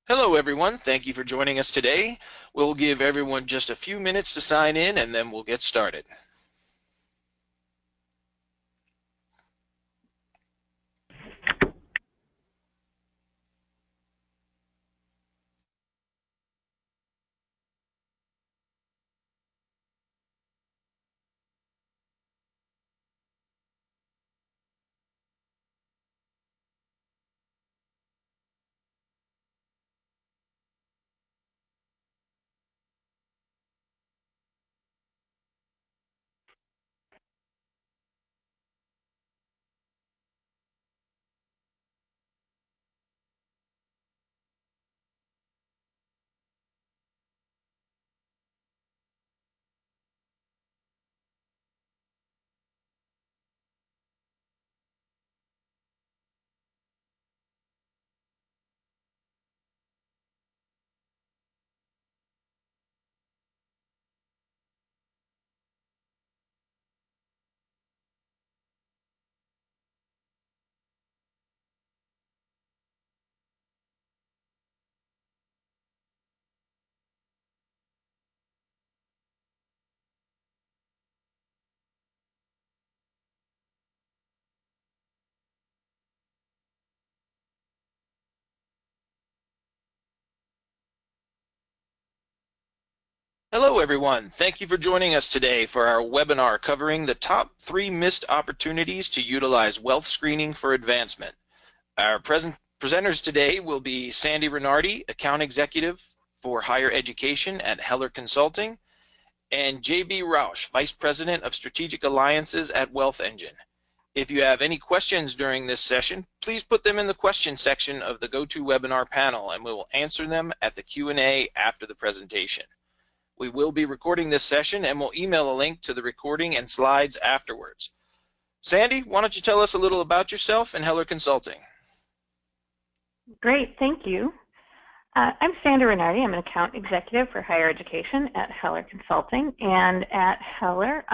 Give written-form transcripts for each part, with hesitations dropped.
Hello, everyone. Thank you for joining us today. We'll give everyone just a few minutes to sign in, and then we'll get started. Hello, everyone. Thank you for joining us today for our webinar covering the top 3 missed opportunities to utilize wealth screening for advancement. Our presenters today will be Sandy Renardi, Account Executive for Higher Education at Heller Consulting, and JB Rausch, Vice President of Strategic Alliances at WealthEngine. If you have any questions during this session, please put them in the question section of the GoToWebinar panel, and we will answer them at the Q&A after the presentation. We will be recording this session, and we'll email a link to the recording and slides afterwards. Sandy, why don't you tell us a little about yourself and Heller Consulting? Great, thank you. I'm Sandy Renardi. I'm an account executive for higher education at Heller Consulting. And at Heller,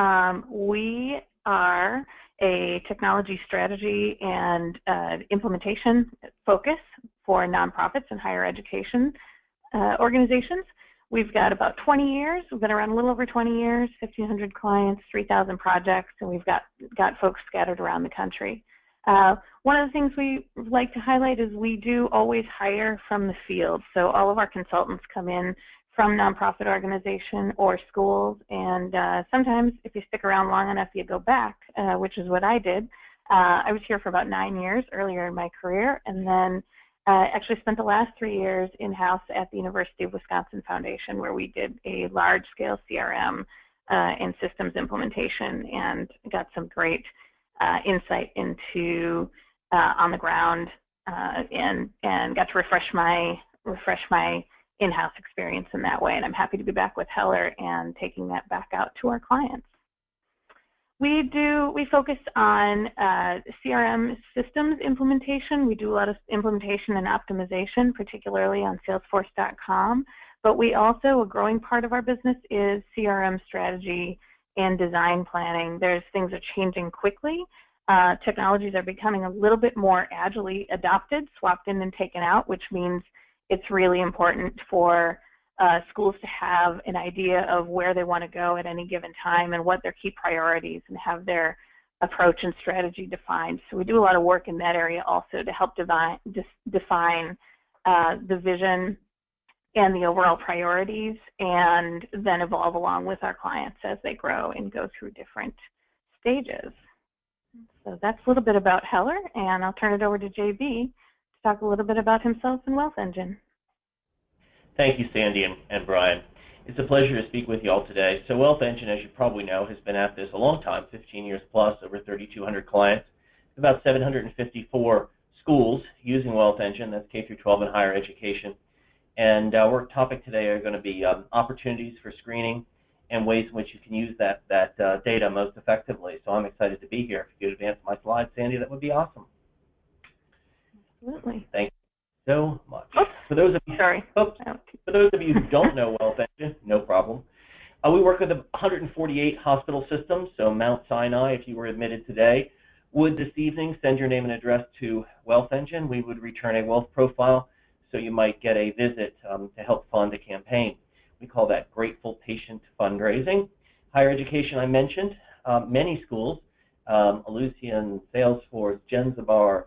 we are a technology strategy and implementation focus for nonprofits and higher education organizations. We've got about 20 years. We've been around a little over 20 years, 1,500 clients, 3,000 projects, and we've got folks scattered around the country. One of the things we like to highlight is we do always hire from the field. So all of our consultants come in from nonprofit organization or schools, and sometimes if you stick around long enough, you go back, which is what I did. I was here for about 9 years earlier in my career, and then actually spent the last 3 years in-house at the University of Wisconsin Foundation, where we did a large-scale CRM and systems implementation and got some great insight into on the ground and got to refresh my in-house experience in that way. And I'm happy to be back with Heller and taking that back out to our clients. We focus on CRM systems implementation. We do a lot of implementation and optimization, particularly on Salesforce.com. But we also, a growing part of our business is CRM strategy and design planning. Things are changing quickly. Technologies are becoming a little bit more agilely adopted, swapped in and taken out, which means it's really important for schools to have an idea of where they want to go at any given time and what their key priorities and have their approach and strategy defined. So we do a lot of work in that area also to help define the vision and the overall priorities, and then evolve along with our clients as they grow and go through different stages. So that's a little bit about Heller, and I'll turn it over to JB to talk a little bit about himself and WealthEngine. Thank you, Sandy and Brian. It's a pleasure to speak with you all today. So WealthEngine, as you probably know, has been at this a long time, 15 years plus, over 3,200 clients, about 754 schools using WealthEngine. That's K through 12 and higher education. And our topic today are going to be opportunities for screening and ways in which you can use that data most effectively. So I'm excited to be here. If you could advance my slides, Sandy, that would be awesome. Absolutely. Thank you so much. Oops. For those of you, for those of you who don't know WealthEngine, no problem. We work with 148 hospital systems. So Mount Sinai, if you were admitted today, would this evening send your name and address to WealthEngine. We would return a wealth profile so you might get a visit to help fund a campaign. We call that grateful patient fundraising. Higher education, I mentioned, many schools, Ellucian, Salesforce, Genzabar,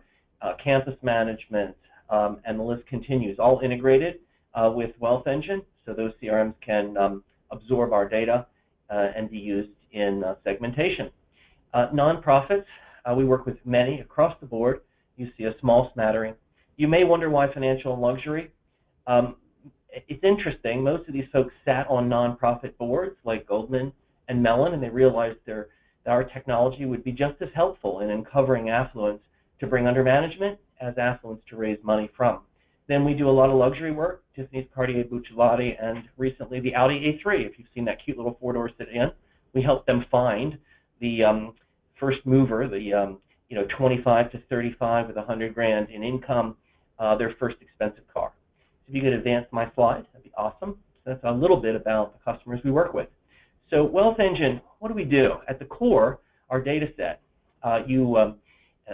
campus management, and the list continues, all integrated with WealthEngine, so those CRMs can absorb our data and be used in segmentation. Nonprofits, we work with many across the board. You see a small smattering. You may wonder why financial and luxury. It's interesting. Most of these folks sat on nonprofit boards like Goldman and Mellon, and they realized that our technology would be just as helpful in uncovering affluence to bring under management as affluence to raise money from. Then we do a lot of luxury work, Tiffany's, Cartier, Buccellati, and recently the Audi A3. If you've seen that cute little four-door sedan, we help them find the first mover, the 25 to 35 with 100 grand in income, their first expensive car. So if you could advance my slide, that'd be awesome. So that's a little bit about the customers we work with. So WealthEngine, what do we do? At the core, our data set.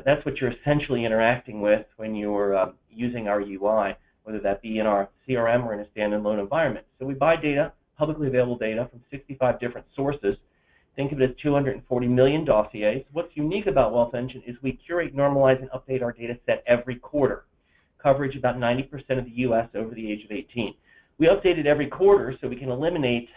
That's what you're essentially interacting with when you're using our UI, whether that be in our CRM or in a standalone environment. So we buy data, publicly available data from 65 different sources. Think of it as 240 million dossiers. What's unique about WealthEngine is we curate, normalize, and update our data set every quarter. Coverage about 90% of the U.S. over the age of 18. We update it every quarter so we can eliminate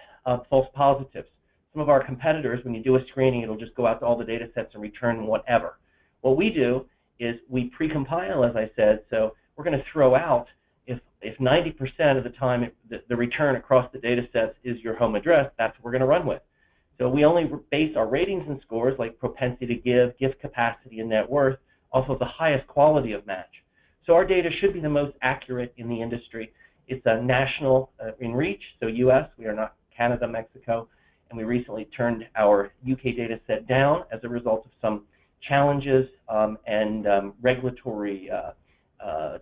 false positives. Some of our competitors, when you do a screening, it'll just go out to all the data sets and return whatever. What we do is we pre-compile, as I said, so we're going to throw out, if 90% of the time the return across the data sets is your home address, that's what we're going to run with. So we only base our ratings and scores, like propensity to give, gift capacity, and net worth, off of the highest quality of match. So our data should be the most accurate in the industry. It's a national in reach, so U.S., we are not Canada, Mexico, and we recently turned our UK data set down as a result of some challenges and regulatory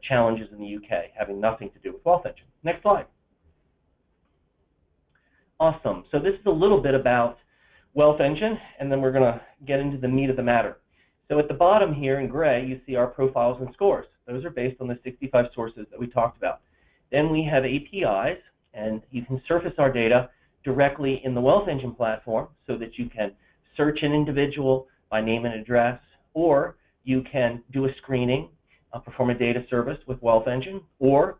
challenges in the UK, having nothing to do with WealthEngine. Next slide. Awesome. So this is a little bit about WealthEngine, and then we're going to get into the meat of the matter. So at the bottom here in gray, you see our profiles and scores. Those are based on the 65 sources that we talked about. Then we have APIs, and you can surface our data directly in the WealthEngine platform so that you can search an individual by name and address, or you can do a screening, perform a data service with WealthEngine, or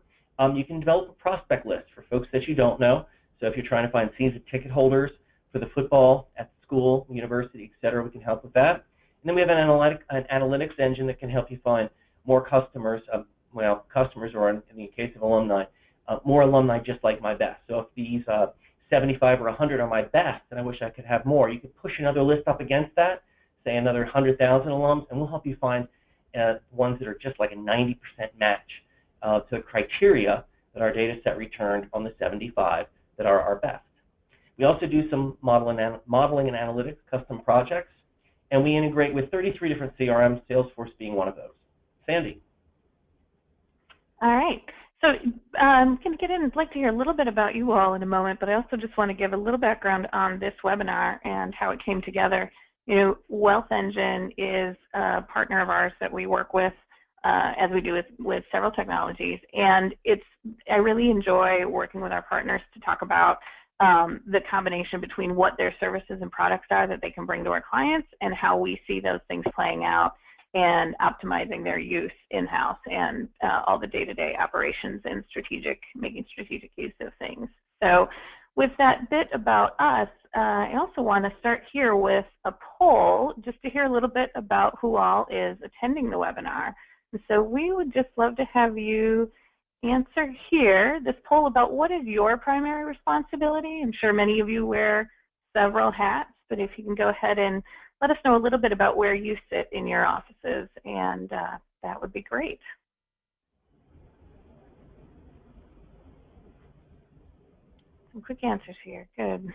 you can develop a prospect list for folks that you don't know. So if you're trying to find season ticket holders for the football at the school, university, etc., we can help with that. And then we have an analytics engine that can help you find more customers, customers, or in the case of alumni, more alumni just like my best. So if these 75 or 100 are my best, and I wish I could have more, you could push another list up against that, say another 100,000 alums, and we'll help you find ones that are just like a 90% match to the criteria that our data set returned on the 75 that are our best. We also do some modeling and analytics, custom projects, and we integrate with 33 different CRMs, Salesforce being one of those. Sandy. All right. So I'm going to get in. I'd like to hear a little bit about you all in a moment, but I also just want to give a little background on this webinar and how it came together. You know, WealthEngine is a partner of ours that we work with, as we do with several technologies, and I really enjoy working with our partners to talk about the combination between what their services and products are that they can bring to our clients and how we see those things playing out and optimizing their use in-house and all the day-to-day operations and making strategic use of things. So with that bit about us, I also want to start here with a poll just to hear a little bit about who all is attending the webinar. And so we would just love to have you answer here this poll about what is your primary responsibility. I'm sure many of you wear several hats, but if you can go ahead and let us know a little bit about where you sit in your offices, and that would be great. Some quick answers here. Good.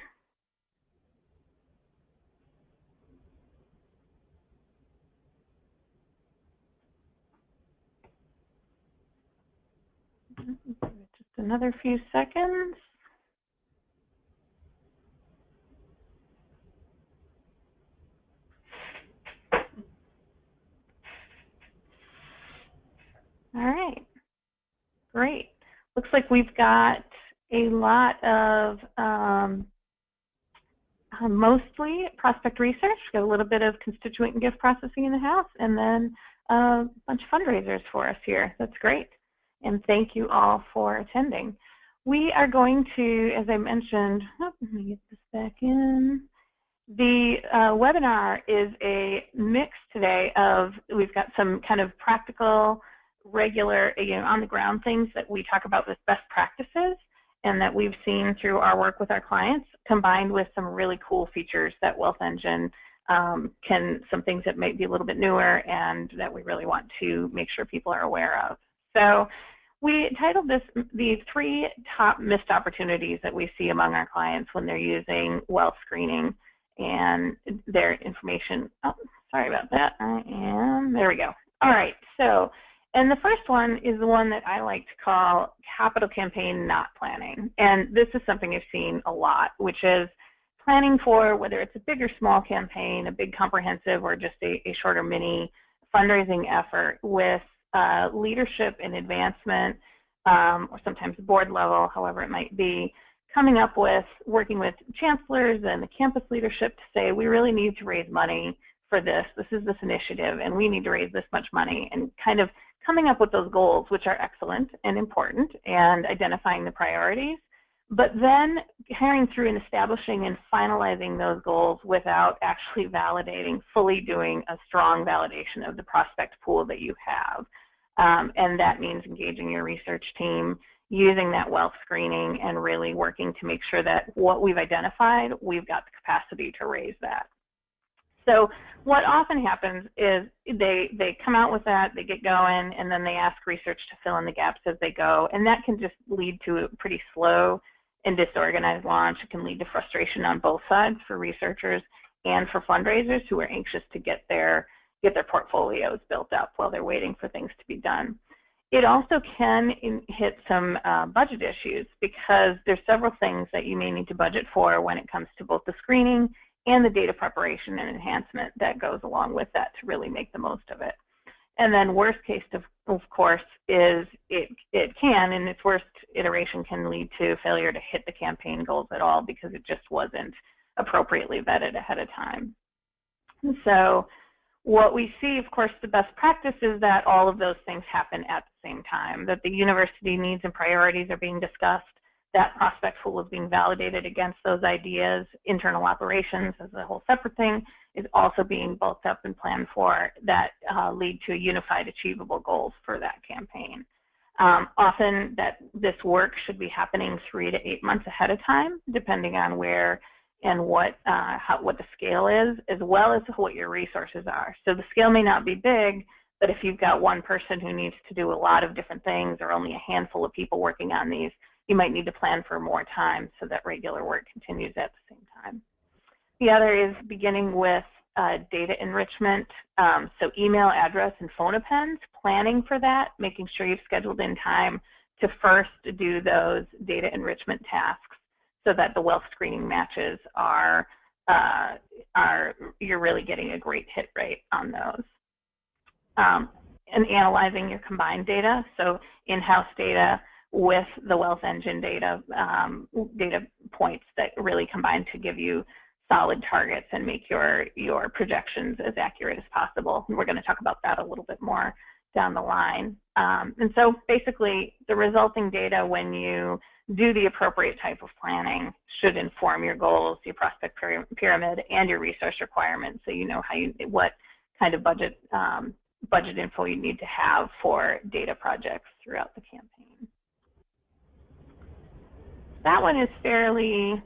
Just another few seconds. All right, great. Looks like we've got a lot of mostly prospect research. We've got a little bit of constituent and gift processing in the house, and then a bunch of fundraisers for us here. That's great. And thank you all for attending. We are going to, as I mentioned, let me get this back in. The webinar is a mix today of, we've got some kind of practical, regular, on the ground things that we talk about with best practices and that we've seen through our work with our clients, combined with some really cool features that WealthEngine some things that might be a little bit newer and that we really want to make sure people are aware of. So we titled this the 3 top missed opportunities that we see among our clients when they're using wealth screening and their information. Oh, sorry about that. There we go. All right, so, and the first one is the one that I like to call capital campaign not planning. And this is something I've seen a lot, which is planning for whether it's a big or small campaign, a big comprehensive or just a shorter mini fundraising effort with leadership and advancement, or sometimes board level, however it might be, coming up with, working with chancellors and the campus leadership to say, we really need to raise money for this. This is this initiative, and we need to raise this much money, and kind of coming up with those goals, which are excellent and important, and identifying the priorities, but then carrying through and establishing and finalizing those goals without actually validating, fully doing a strong validation of the prospect pool that you have. And that means engaging your research team, using that wealth screening, and really working to make sure that what we've identified, we've got the capacity to raise that. So what often happens is they come out with that, they get going, and then they ask research to fill in the gaps as they go, and that can just lead to a pretty slow and disorganized launch. It can lead to frustration on both sides for researchers and for fundraisers who are anxious to get their portfolios built up while they're waiting for things to be done. It also can hit some budget issues, because there's several things that you may need to budget for when it comes to both the screening and the data preparation and enhancement that goes along with that to really make the most of it. And then worst case, of course, is it can, in its worst iteration, can lead to failure to hit the campaign goals at all because it just wasn't appropriately vetted ahead of time. And so what we see, of course, the best practice is that all of those things happen at the same time, that the university needs and priorities are being discussed, that prospect pool is being validated against those ideas, internal operations as a whole separate thing is also being bulked up and planned for, that lead to unified achievable goals for that campaign. Often this work should be happening 3 to 8 months ahead of time, depending on where and what the scale is, as well as what your resources are. So the scale may not be big, but if you've got one person who needs to do a lot of different things or only a handful of people working on these, you might need to plan for more time so that regular work continues at the same time. The other is beginning with data enrichment, so email address and phone appends, planning for that, making sure you've scheduled in time to first do those data enrichment tasks so that the wealth screening matches you're really getting a great hit rate on those. And analyzing your combined data, so in-house data with the WealthEngine data, data points that really combine to give you solid targets and make your projections as accurate as possible. And we're going to talk about that a little bit more down the line. And so basically the resulting data, when you do the appropriate type of planning, should inform your goals, your prospect pyramid, and your resource requirements, so you know what kind of budget info you need to have for data projects throughout the campaign. That one is fairly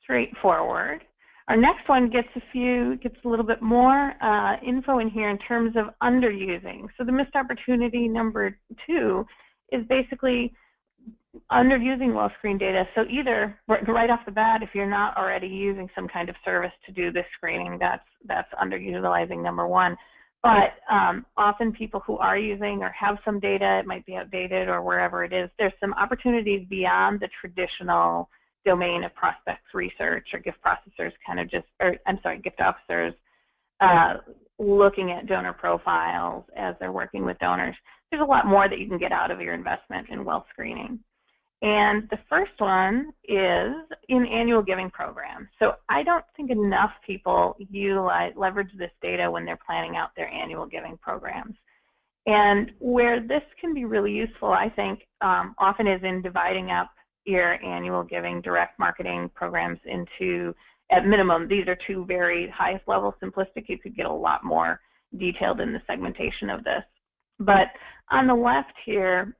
straightforward. Our next one gets a little bit more info in here in terms of underusing. So the missed opportunity number 2 is basically underusing wealth screen data. So either right off the bat, if you're not already using some kind of service to do this screening, that's underutilizing number 1. But often people who are using or have some data, it might be outdated or wherever it is, there's some opportunities beyond the traditional domain of prospects research or gift processors gift officers looking at donor profiles as they're working with donors. There's a lot more that you can get out of your investment in wealth screening. And the first one is in annual giving programs. So I don't think enough people leverage this data when they're planning out their annual giving programs. And where this can be really useful, I think, often is in dividing up your annual giving direct marketing programs into, at minimum, these are two very highest level simplistic. You could get a lot more detailed in the segmentation of this. But on the left here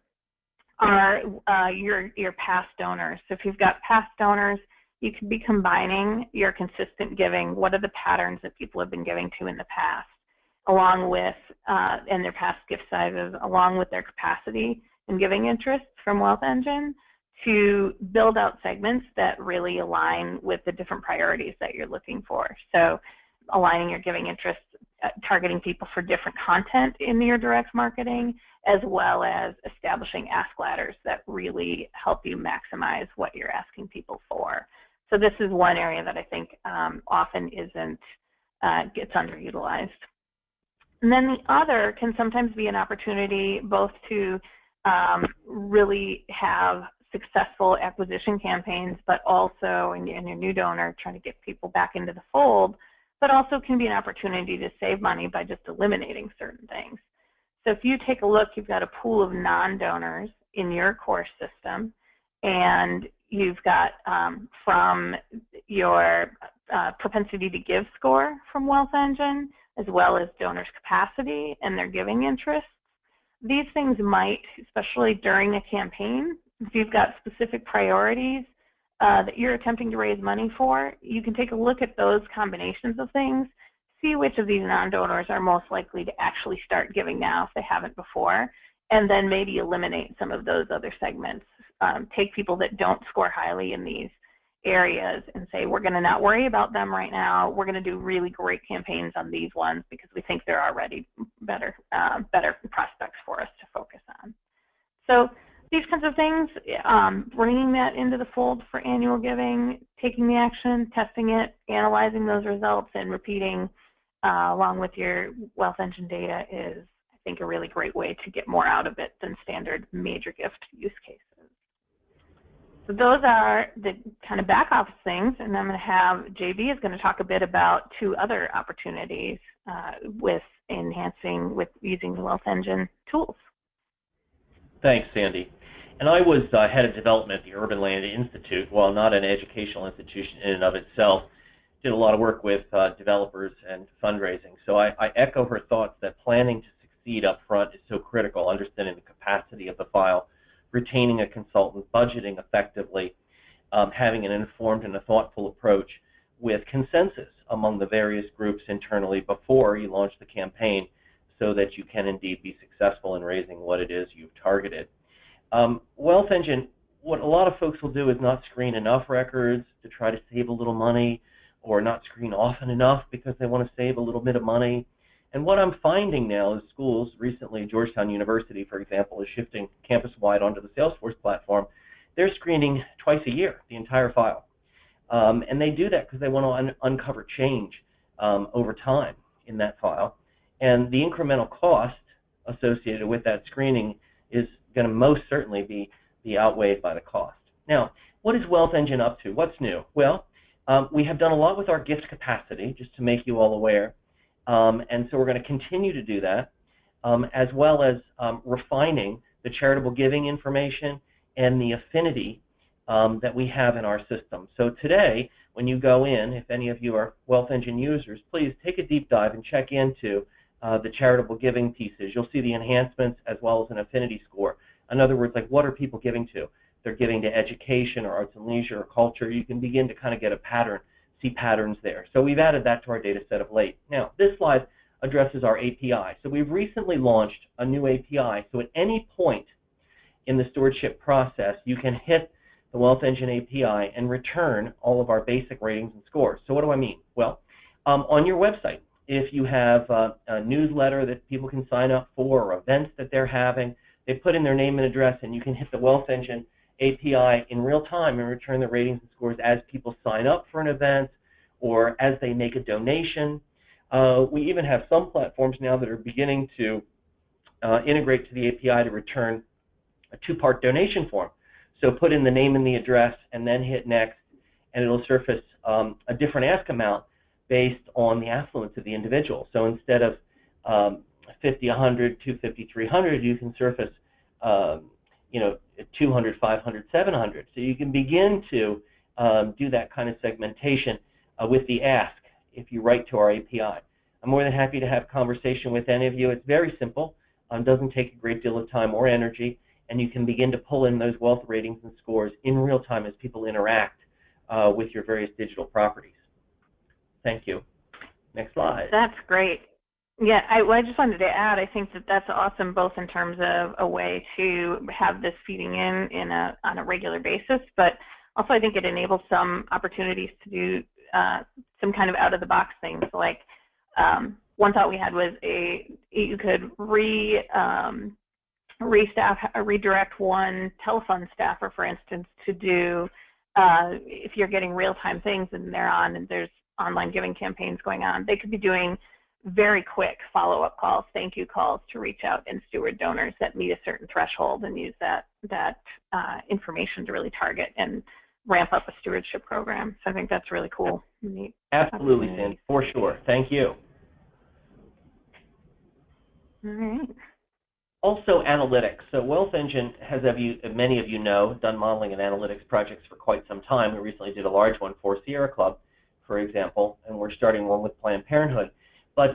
are your past donors. So if you've got past donors, you could be combining your consistent giving. What are the patterns that people have been giving to in the past, along with, and their past gift sizes, along with their capacity and giving interests from WealthEngine, to build out segments that really align with the different priorities that you're looking for. So aligning your giving interests, targeting people for different content in your direct marketing, as well as establishing ask ladders that really help you maximize what you're asking people for. So this is one area that I think often gets underutilized. And then the other can sometimes be an opportunity both to really have successful acquisition campaigns, but also in your new donor, trying to get people back into the fold, but also can be an opportunity to save money by just eliminating certain things. So if you take a look, you've got a pool of non-donors in your core system, and you've got from your propensity to give score from WealthEngine, as well as donors' capacity and their giving interests. These things might, especially during a campaign, if you've got specific priorities that you're attempting to raise money for, you can take a look at those combinations of things, see which of these non-donors are most likely to actually start giving now if they haven't before, and then maybe eliminate some of those other segments. Take people that don't score highly in these areas and say, we're going to not worry about them right now. We're going to do really great campaigns on these ones because we think they're already better prospects for us to focus on. So these kinds of things, bringing that into the fold for annual giving, taking the action, testing it, analyzing those results, and repeating along with your WealthEngine data is, I think, a really great way to get more out of it than standard major gift use cases. So those are the kind of back office things, and I'm going to have JB is going to talk a bit about two other opportunities with using the WealthEngine tools. Thanks, Sandy. And I was head of development at the Urban Land Institute. While not an educational institution in and of itself, did a lot of work with developers and fundraising. So I echo her thoughts that planning to succeed up front is so critical, understanding the capacity of the file, retaining a consultant, budgeting effectively, having an informed and a thoughtful approach with consensus among the various groups internally before you launch the campaign so that you can indeed be successful in raising what it is you've targeted. WealthEngine, what a lot of folks will do is not screen enough records to try to save a little money, or not screen often enough because they want to save a little bit of money. And what I'm finding now is schools, recently Georgetown University, for example, is shifting campus-wide onto the Salesforce platform. They're screening twice a year, the entire file. And they do that because they want to uncover change over time in that file. And the incremental cost associated with that screening is going to most certainly be outweighed by the cost. Now, what is WealthEngine up to? What's new? Well, we have done a lot with our gift capacity, just to make you all aware. And so we're going to continue to do that, as well as refining the charitable giving information and the affinity that we have in our system. So today, when you go in, if any of you are WealthEngine users, please take a deep dive and check into the charitable giving pieces. You'll see the enhancements as well as an affinity score. In other words, like, what are people giving to? They're giving to education or arts and leisure or culture. You can begin to kind of get a pattern, see patterns there. So we've added that to our data set of late. Now, this slide addresses our API. So we've recently launched a new API. So at any point in the stewardship process, you can hit the WealthEngine API and return all of our basic ratings and scores. So what do I mean? Well, on your website, if you have a newsletter that people can sign up for or events that they're having, they put in their name and address, and you can hit the WealthEngine API in real time and return the ratings and scores as people sign up for an event or as they make a donation. We even have some platforms now that are beginning to integrate to the API to return a two-part donation form. So put in the name and the address and then hit next, and it'll surface a different ask amount based on the affluence of the individual. So instead of 50, 100, 250, 300, you can surface 200, 500, 700. So you can begin to do that kind of segmentation with the ask if you write to our API. I'm more than happy to have a conversation with any of you. It's very simple. Doesn't take a great deal of time or energy, and you can begin to pull in those wealth ratings and scores in real time as people interact with your various digital properties. Thank you. Next slide. That's great. Yeah, I just wanted to add, I think that that's awesome, both in terms of a way to have this feeding in on a regular basis, but also I think it enables some opportunities to do some kind of out-of-the-box things. Like one thought we had was you could redirect one telephone staffer, for instance, to do, if you're getting real-time things and they're on and there's online giving campaigns going on, they could be doing very quick follow-up calls, thank you calls to reach out and steward donors that meet a certain threshold and use that information to really target and ramp up a stewardship program. So I think that's really cool. Neat. Absolutely, Sandy, for sure. Thank you. All right. Also, analytics. So WealthEngine has, many of you know, done modeling and analytics projects for quite some time. We recently did a large one for Sierra Club, for example, and we're starting one with Planned Parenthood. But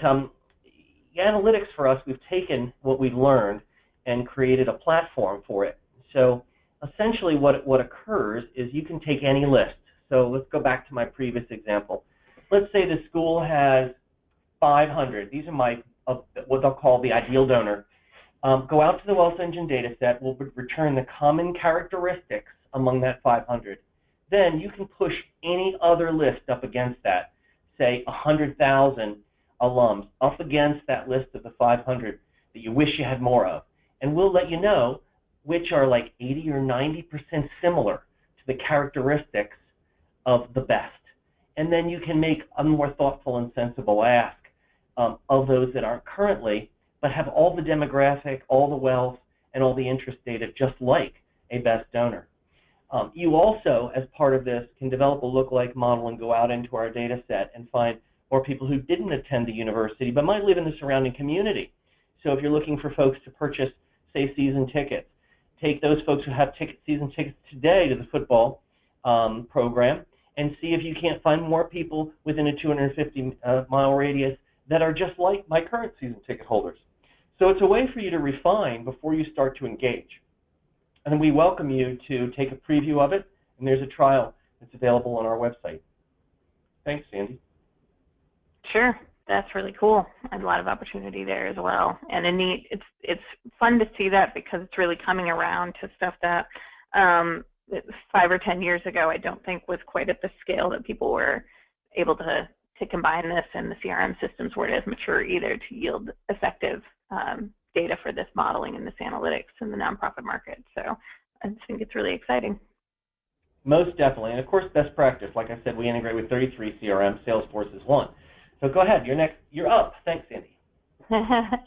analytics for us, we've taken what we've learned and created a platform for it. So essentially what occurs is you can take any list. So let's go back to my previous example. Let's say the school has 500. These are my what they'll call the ideal donor. Go out to the WealthEngine data set. We'll return the common characteristics among that 500. Then you can push any other list up against that, say 100,000 alums up against that list of the 500 that you wish you had more of. And we'll let you know which are like 80 or 90% similar to the characteristics of the best. And then you can make a more thoughtful and sensible ask of those that aren't currently, but have all the demographic, all the wealth, and all the interest data just like a best donor. You also, as part of this, can develop a lookalike model and go out into our data set and find more people who didn't attend the university but might live in the surrounding community. So if you're looking for folks to purchase, say, season tickets, take those folks who have season tickets today to the football program and see if you can't find more people within a 250-mile radius that are just like my current season ticket holders. So it's a way for you to refine before you start to engage. And we welcome you to take a preview of it, and there's a trial that's available on our website. Thanks, Sandy. Sure, that's really cool. And a lot of opportunity there as well. And it's fun to see that because it's really coming around to stuff that 5 or 10 years ago I don't think was quite at the scale that people were able to combine this, and the CRM systems weren't as mature either to yield effective data for this modeling and this analytics in the nonprofit market. So I just think it's really exciting. Most definitely. And of course, best practice. Like I said, we integrate with 33 CRM. Salesforce is one. So go ahead. You're next. You're up. Thanks, Sandy.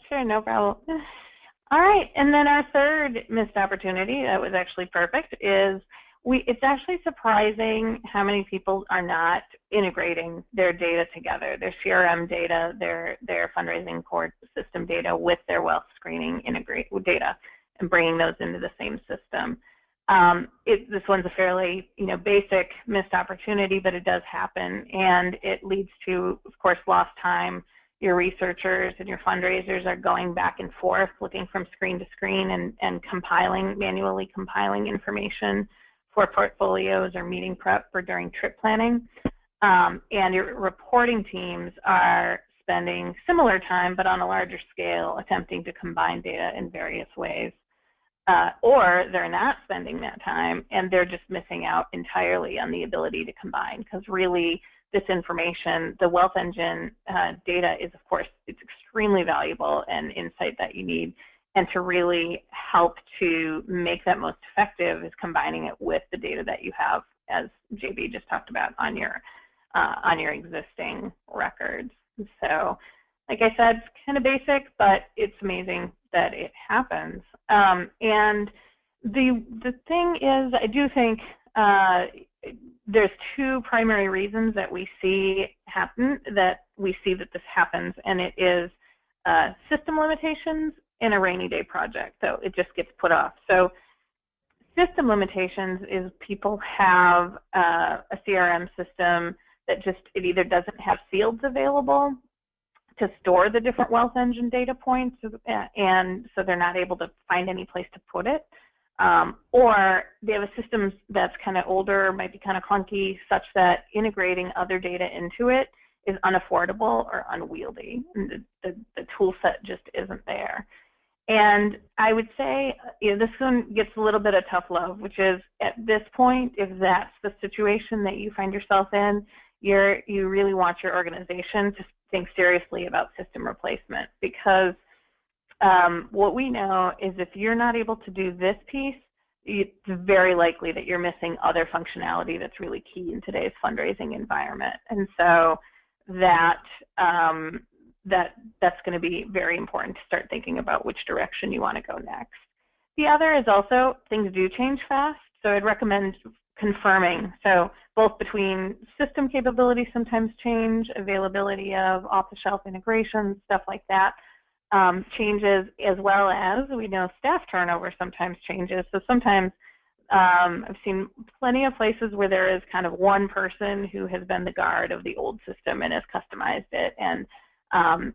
Sure, no problem. All right. And then our third missed opportunity that was actually perfect is it's actually surprising how many people are not integrating their data together, their CRM data, their fundraising core system data with their wealth screening data and bringing those into the same system. This one's a fairly basic missed opportunity, but it does happen, and it leads to, of course, lost time. Your researchers and your fundraisers are going back and forth, looking from screen to screen and manually compiling information for portfolios or meeting prep for during trip planning. And your reporting teams are spending similar time, but on a larger scale, attempting to combine data in various ways. Or they're not spending that time and they're just missing out entirely on the ability to combine, because really this information, the WealthEngine data is, of course, it's extremely valuable and insight that you need. And to really help to make that most effective is combining it with the data that you have, as JB just talked about, on your existing records. So, like I said, it's kind of basic, but it's amazing that it happens. And The thing is, I do think there's two primary reasons that we see that this happens, and it is system limitations and a rainy day project. So it just gets put off. So system limitations is people have a CRM system that it either doesn't have fields available to store the different WealthEngine data points, and so they're not able to find any place to put it. Or they have a system that's kind of older, might be kind of clunky, such that integrating other data into it is unaffordable or unwieldy. And the tool set just isn't there. And I would say, this one gets a little bit of tough love, which is at this point, if that's the situation that you find yourself in, you really want your organization to think seriously about system replacement, because what we know is if you're not able to do this piece, it's very likely that you're missing other functionality that's really key in today's fundraising environment. And so that's going to be very important to start thinking about which direction you want to go next. The other is also things do change fast, so I'd recommend confirming. So both between system capabilities sometimes change, availability of off-the-shelf integrations, stuff like that, changes, as well as we know staff turnover sometimes changes. So sometimes I've seen plenty of places where there is kind of one person who has been the guard of the old system and has customized it, and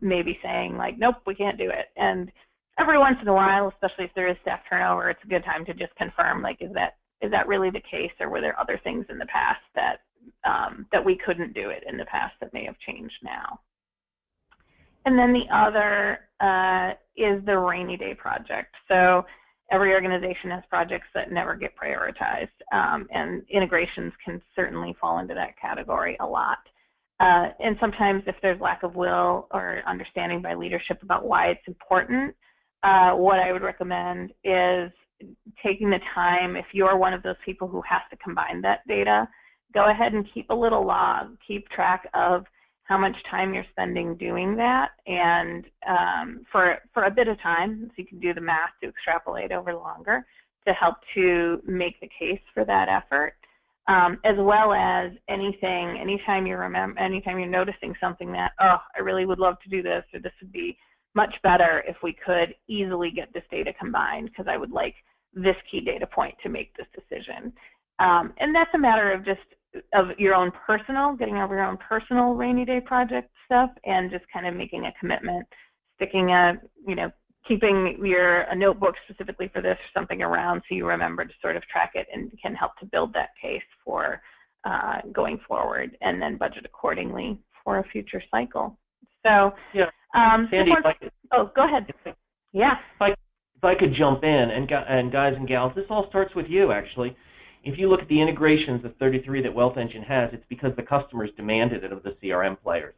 maybe saying like, nope, we can't do it. And every once in a while, especially if there is staff turnover, it's a good time to just confirm, like, is that really the case, or were there other things in the past that we couldn't do it in the past that may have changed now? And then the other is the rainy day project. So every organization has projects that never get prioritized, and integrations can certainly fall into that category a lot. And sometimes if there's lack of will or understanding by leadership about why it's important, what I would recommend is taking the time, if you're one of those people who has to combine that data, go ahead and keep a little log, keep track of how much time you're spending doing that, and for a bit of time, so you can do the math to extrapolate over longer to help to make the case for that effort, as well as anytime you're noticing something that, oh, I really would love to do this, or this would be much better if we could easily get this data combined, because I would like this key data point to make this decision. And that's a matter of just your own personal, getting over your own personal rainy day project stuff, and just kind of making a commitment, keeping a notebook specifically for this or something around so you remember to sort of track it and can help to build that case for going forward, and then budget accordingly for a future cycle. So, yeah, Sandy, go ahead. Yeah. If I could jump in, and guys and gals, this all starts with you, actually. If you look at the integrations of 33 that WealthEngine has, it's because the customers demanded it of the CRM players.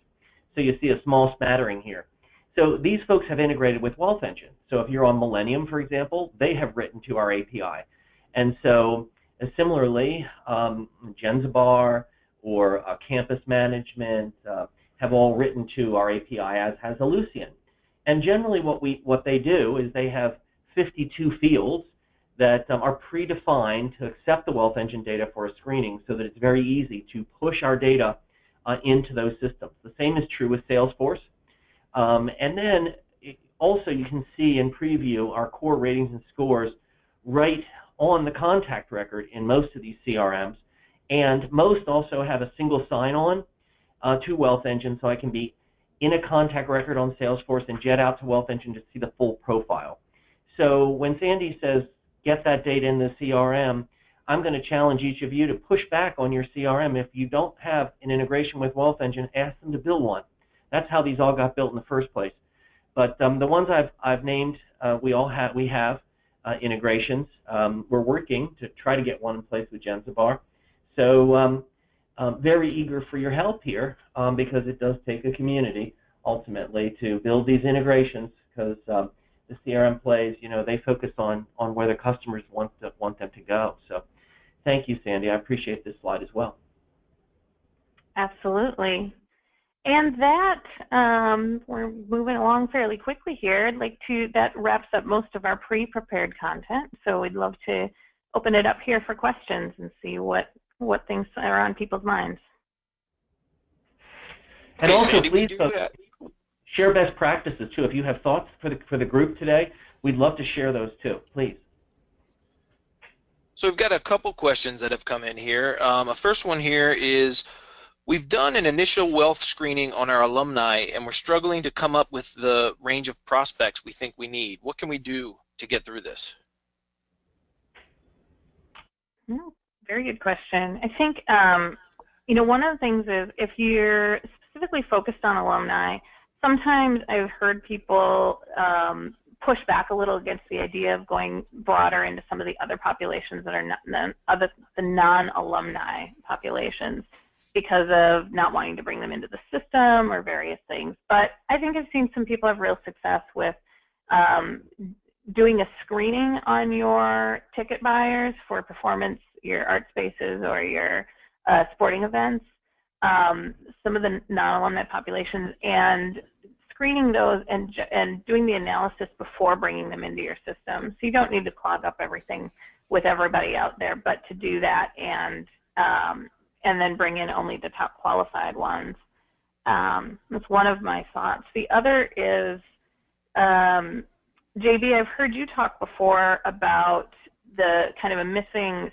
So you see a small smattering here. So these folks have integrated with WealthEngine. So if you're on Millennium, for example, they have written to our API. And so similarly, Genzabar or Campus Management have all written to our API, as has Ellucian. And generally what they do is they have 52 fields that are predefined to accept the WealthEngine data for a screening, so that it's very easy to push our data into those systems. The same is true with Salesforce. And then also you can see in preview our core ratings and scores right on the contact record in most of these CRMs. And most also have a single sign-on to WealthEngine, so I can be in a contact record on Salesforce and jet out to WealthEngine to see the full profile. So when Sandy says, get that data in the CRM, I'm going to challenge each of you to push back on your CRM. If you don't have an integration with WealthEngine, ask them to build one. That's how these all got built in the first place. But the ones I've named, we have integrations. We're working to try to get one in place with Genzabar. So very eager for your help here, because it does take a community ultimately to build these integrations, because the CRM plays, they focus on where the customers want them to go. So thank you, Sandy. I appreciate this slide as well. Absolutely. And that, we're moving along fairly quickly here. That wraps up most of our pre-prepared content. So we'd love to open it up here for questions and see what things are on people's minds. And Okay, also, Sandy, please share best practices too. If you have thoughts for the group today, we'd love to share those too, please. So we've got a couple questions that have come in here. A first one here is, we've done an initial wealth screening on our alumni, and we're struggling to come up with the range of prospects we think we need. What can we do to get through this? Very good question. I think, one of the things is, if you're specifically focused on alumni, sometimes I've heard people push back a little against the idea of going broader into some of the other populations that are the non-alumni populations, because of not wanting to bring them into the system or various things. But I think I've seen some people have real success with doing a screening on your ticket buyers for performance, your art spaces, or your sporting events, some of the non-alumni populations, and screening those and doing the analysis before bringing them into your system. So you don't need to clog up everything with everybody out there, but to do that and then bring in only the top qualified ones. That's one of my thoughts. The other is, JB, I've heard you talk before about the kind of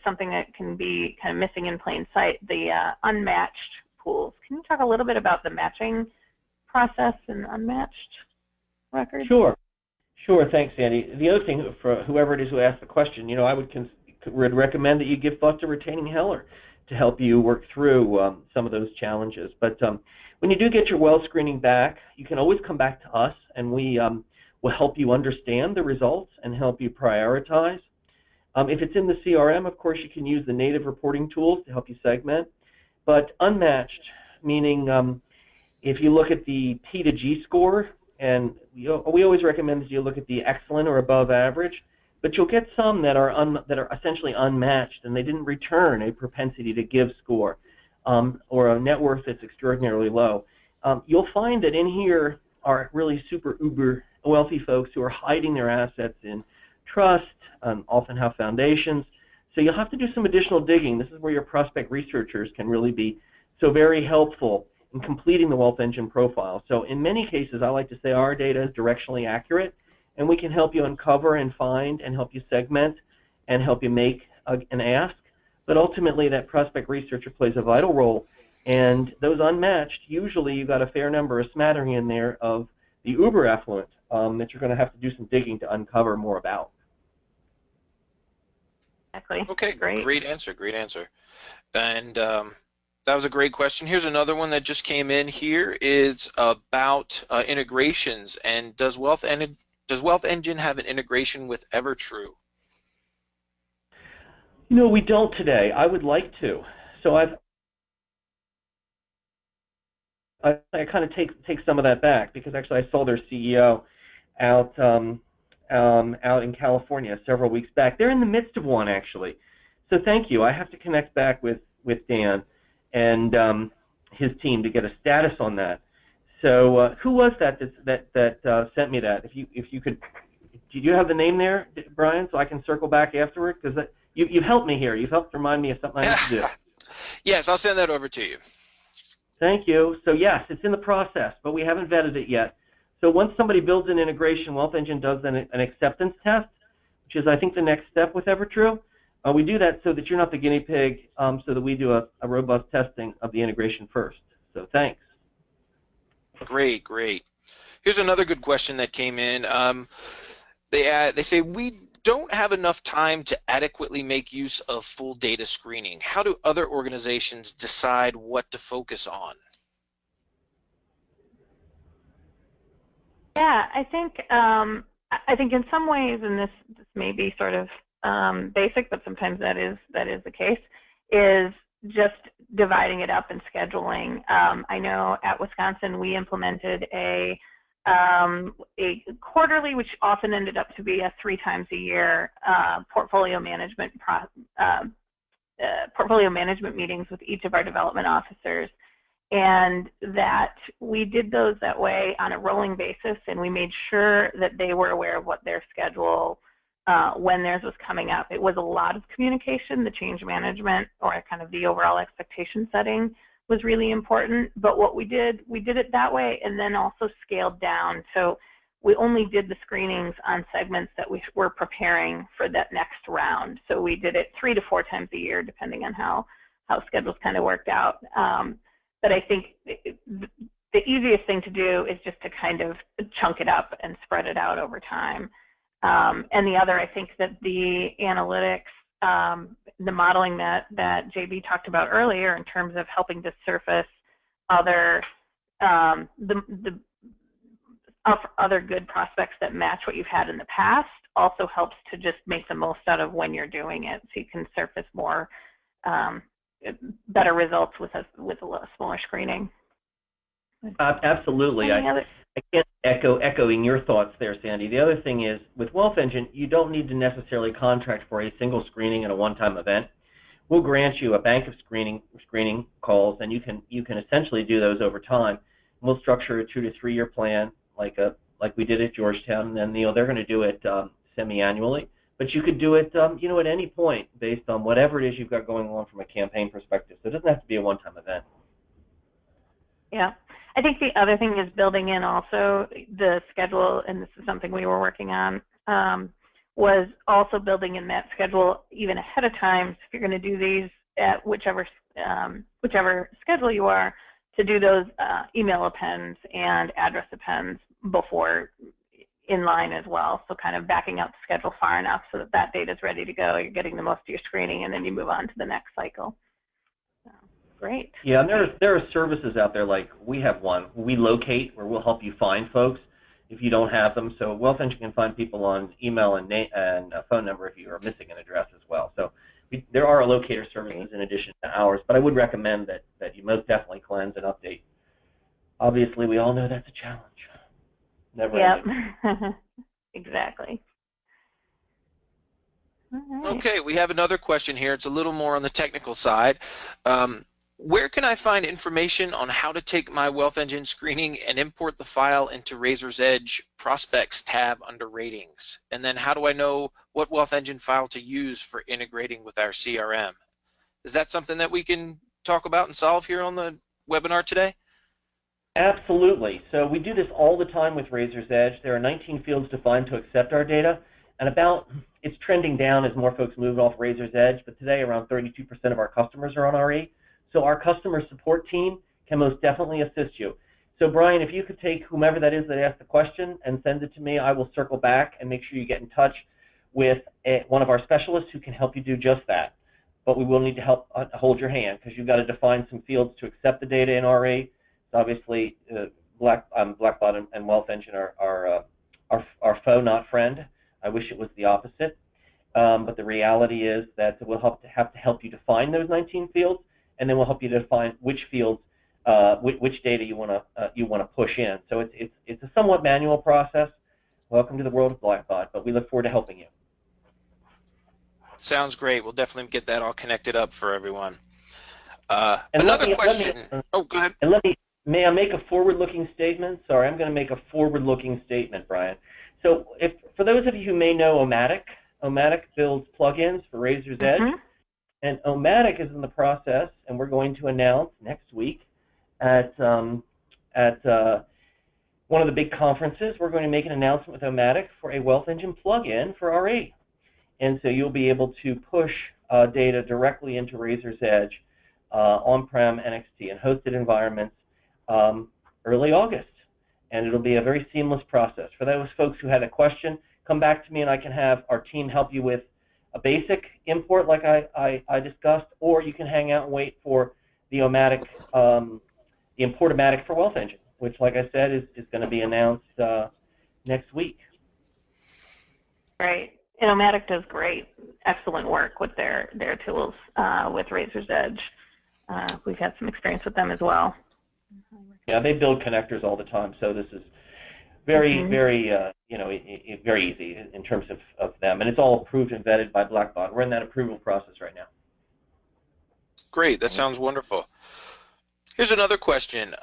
something that can be kind of missing in plain sight, the unmatched pools. Can you talk a little bit about the matching process and unmatched records? Sure. Thanks, Sandy. The other thing, for whoever it is who asked the question, I would recommend that you give thought to retaining Heller to help you work through some of those challenges. But when you do get your wealth screening back, you can always come back to us, and we will help you understand the results and help you prioritize. If it's in the CRM, of course, you can use the native reporting tools to help you segment. But unmatched, meaning if you look at the P to G score, and we always recommend that you look at the excellent or above average, but you'll get some that are essentially unmatched, and they didn't return a propensity to give score, or a net worth that's extraordinarily low. You'll find that in here are really super uber wealthy folks who are hiding their assets in trust, often have foundations. So you'll have to do some additional digging. This is where your prospect researchers can really be so very helpful in completing the Wealth Engine profile. So in many cases, I like to say our data is directionally accurate, and we can help you uncover and find and help you segment and help you make an ask. But ultimately, that prospect researcher plays a vital role. And those unmatched, usually you've got a fair number, a smattering in there of the uber affluent that you're going to have to do some digging to uncover more about. Exactly. Okay, great answer. And that was a great question. Here's another one that just came in here. Is about integrations, and does Wealth Engine have an integration with EverTrue? We don't today. I would like to. So I kind of take some of that back, because actually I saw their CEO out in California several weeks back. They're in the midst of one, actually. So thank you. I have to connect back with Dan and his team to get a status on that. So who was that sent me that? If you could, do you have the name there, Brian, so I can circle back afterward? Because you've helped me here. You've helped remind me of something I need to do. Yes, I'll send that over to you. Thank you. So yes, it's in the process, but we haven't vetted it yet. So once somebody builds an integration, Wealth Engine does an acceptance test, which is, I think, the next step with EverTrue. We do that so that you're not the guinea pig, so that we do a robust testing of the integration first. So thanks. Great. Here's another good question that came in. They say, we don't have enough time to adequately make use of full data screening. How do other organizations decide what to focus on? Yeah, I think in some ways, and this may be sort of basic, but sometimes that is the case, is just dividing it up and scheduling. I know at Wisconsin we implemented a quarterly, which often ended up to be a 3 times a year portfolio management meetings with each of our development officers. and that we did those that way on a rolling basis, and we made sure that they were aware of what their schedule, when theirs was coming up. It was a lot of communication. The change management, or kind of the overall expectation setting, was really important. But what we did it that way, and then also scaled down. So we only did the screenings on segments that we were preparing for that next round. So we did it 3 to 4 times a year, depending on how schedules kind of worked out. But I think the easiest thing to do is just to kind of chunk it up and spread it out over time. And the other, I think that the analytics, the modeling that JB talked about earlier in terms of helping to surface other other good prospects that match what you've had in the past, also helps to just make the most out of when you're doing it, so you can surface more better results with a smaller screening. Absolutely. I can't echoing your thoughts there, Sandy. The other thing is, with WealthEngine, you don't need to necessarily contract for a single screening and a one-time event. We'll grant you a bank of screening calls, and you can essentially do those over time. We'll structure a 2 to 3 year plan, like we did at Georgetown, and then they're going to do it semi-annually. But you could do it, at any point based on whatever it is you've got going on from a campaign perspective. So it doesn't have to be a one-time event. Yeah. I think the other thing is building in also the schedule, and this is something we were working on, was also building in that schedule even ahead of time. So if you're going to do these at whichever schedule you are, to do those email appends and address appends before in line as well. So kind of backing out the schedule far enough so that data is ready to go. You're getting the most of your screening, and then you move on to the next cycle. So, great. Yeah, and there are services out there, like we have one, We Locate, where we'll help you find folks if you don't have them. So WealthEngine can find people on email and a phone number if you are missing an address as well. So there are locator services in addition to ours, but I would recommend that you most definitely cleanse and update. Obviously, we all know that's a challenge. Never ending. Exactly. All right. Okay, we have another question here. It's a little more on the technical side. Where can I find information on how to take my WealthEngine screening and import the file into Razor's Edge Prospects tab under Ratings? And then how do I know what WealthEngine file to use for integrating with our CRM? Is that something that we can talk about and solve here on the webinar today? Absolutely. So we do this all the time with Razor's Edge. There are 19 fields defined to accept our data, and it's trending down as more folks move off Razor's Edge, but today around 32% of our customers are on RE. So our customer support team can most definitely assist you. So Brian, if you could take whomever that is that asked the question and send it to me, I will circle back and make sure you get in touch with one of our specialists who can help you do just that. But we will need to help hold your hand, because you've got to define some fields to accept the data in RE. Obviously, Blackbot and WealthEngine are foe, not friend. I wish it was the opposite. But the reality is that we'll have to help you define those 19 fields, and then we'll help you define which fields, which data you want to push in. So it's a somewhat manual process. Welcome to the world of Blackbot, but we look forward to helping you. Sounds great. We'll definitely get that all connected up for everyone. Another question. Oh, go ahead. And may I make a forward-looking statement? Sorry, I'm going to make a forward-looking statement, Brian. So for those of you who may know Omatic builds plugins for Razor's Edge, and Omatic is in the process, and we're going to announce next week at one of the big conferences, we're going to make an announcement with Omatic for a WealthEngine plugin for RE. And so you'll be able to push data directly into Razor's Edge on-prem, NXT, and hosted environments early August, and it'll be a very seamless process. For those folks who had a question, come back to me and I can have our team help you with a basic import like I discussed, or you can hang out and wait for the Omatic, the Import-O-Matic for WealthEngine, which, like I said, is going to be announced next week. Right. And Omatic does great, excellent work with their tools with Razor's Edge. We've had some experience with them as well. Yeah, they build connectors all the time, so this is very, very, very easy in terms of them, and it's all approved and vetted by Blackbot. We're in that approval process right now. Great, that sounds wonderful. Here's another question.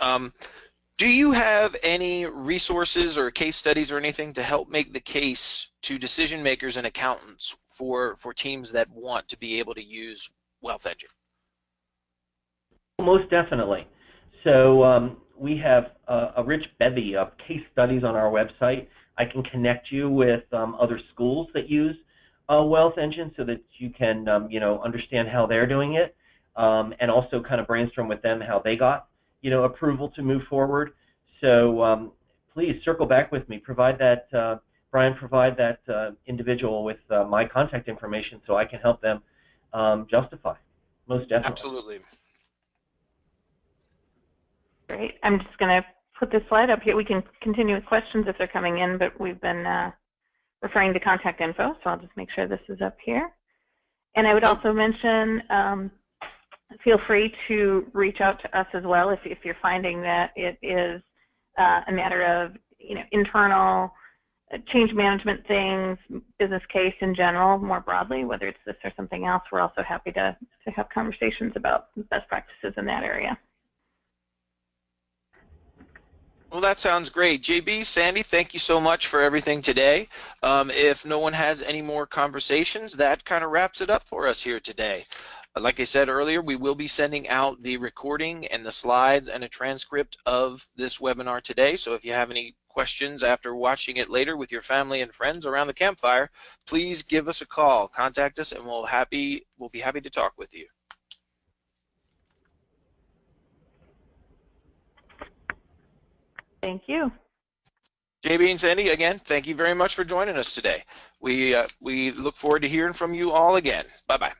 Do you have any resources or case studies or anything to help make the case to decision makers and accountants for teams that want to be able to use WealthEngine? Most definitely. So we have a rich bevy of case studies on our website. I can connect you with other schools that use WealthEngine so that you can understand how they're doing it, and also kind of brainstorm with them how they got approval to move forward. So please circle back with me. Provide that, Brian, provide that individual with my contact information so I can help them justify. Most definitely. Absolutely. Great. I'm just going to put this slide up here. We can continue with questions if they're coming in, but we've been referring to contact info, so I'll just make sure this is up here. And I would also mention, feel free to reach out to us as well if you're finding that it is a matter of internal change management things, business case in general, more broadly, whether it's this or something else. We're also happy to have conversations about best practices in that area. Well, that sounds great. JB, Sandy, thank you so much for everything today. If no one has any more conversations, that kind of wraps it up for us here today. Like I said earlier, we will be sending out the recording and the slides and a transcript of this webinar today. So if you have any questions after watching it later with your family and friends around the campfire, please give us a call, contact us, and we'll be happy to talk with you. Thank you. JB and Sandy, again, thank you very much for joining us today. We look forward to hearing from you all again. Bye-bye.